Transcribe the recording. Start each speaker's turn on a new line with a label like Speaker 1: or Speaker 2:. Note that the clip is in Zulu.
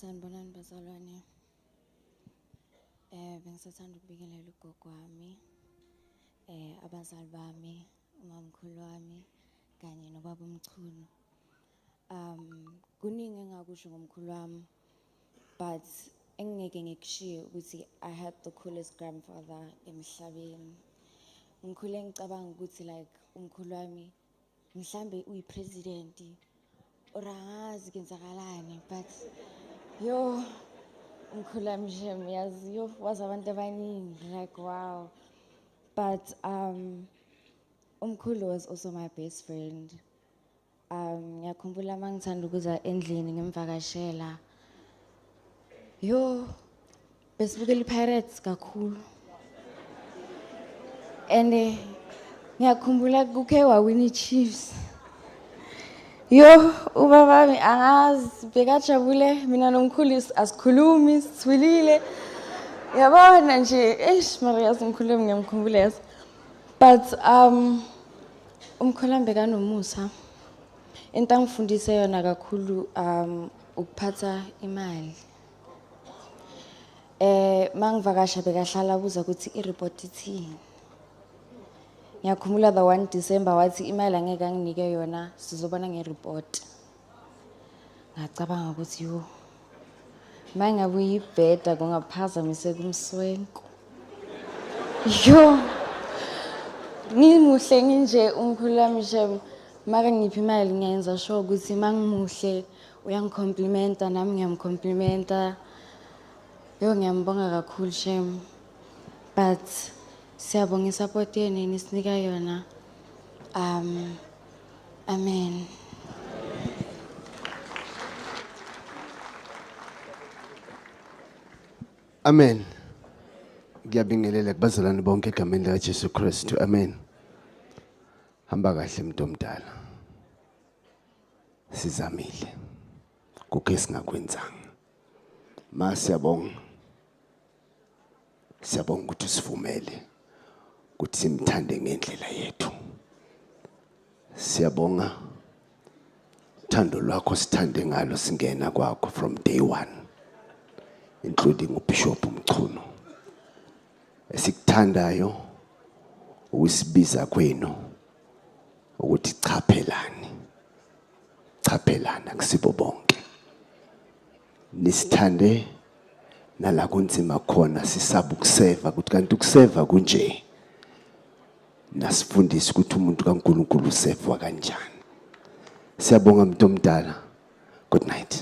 Speaker 1: Sanibonani bazalwane. Bengisathanda ukubingelela ugogo wami, abazali bami, umamkhulu wami kanye nobaba umchunu. Kuningi engakusho ngomkhulu wami, but engeke ngikushiye ukuthi I had the coolest grandfather emhlabeni. Ngikhule ngicabanga ukuthi like umkhulu wami mhlambe uyi-president or angazi kenzakalani, but yo umkhulu wami nje yazi yo wazi abantu abaningi like wow. But umkhulu was also my best friend. Ngiyakhumbula mangithanda ukuza endlini ngimvakashela, yo besibukela iPirates kakhulu, and ngiyakhumbula kukhe wawina iChiefs. Yo ubaba wami angazi bekajabule, mina nomkhulu asikhulumi sithulile, yabona nje Maria umkhulu wami ngiyamkhumbula yes. But umkhulu wami bekanomusa, into angifundise yona kakhulu ukuphatha imali. Mangivakasha bekahlala abuza ukuthi i-report ithini. Ngiyakhumbula the 1 December wathi imali angeke anginike yona, sizobona nge-report. Ngacabanga ukuthi yo mangabe uyibheda kungaphazamiseka umswenko. Yo ngimuhle nginje umkhulu wami shem, maka ngiphi imali ngiyenza sure ukuthi mangimuhle uyangikomplimenta nami ngiyamkomplimenta. Yo ngiyambonga kakhulu shem, but siyabonga isupport yenu nisinika yona. Amen.
Speaker 2: Amen. Ngiyabingelela kubazalwane bonke egameni lika Jesu Kristu. Amen. Hamba kahle mntu omdala. Sizamile. Kuke singakwenzanga. Siyabonga. Siyabonga ukuthi sivumele ukuthi simthande ngendlela yethu. Siyabonga uthando lwakho sithande ngalo singena kwakho from day 1, including uBishop Mchunu. Esikuthandayo ukusibiza kwenu ukuthi chaphelana kusibo bonke. Nisithande nala kunzima khona sisaba ukuseva ukuthi kanti ukuseva kunje. Nasifundisa ukuthi umuntu kaNkulunkulu usevwa kanjani. Siyabonga mntu omdala. Good night.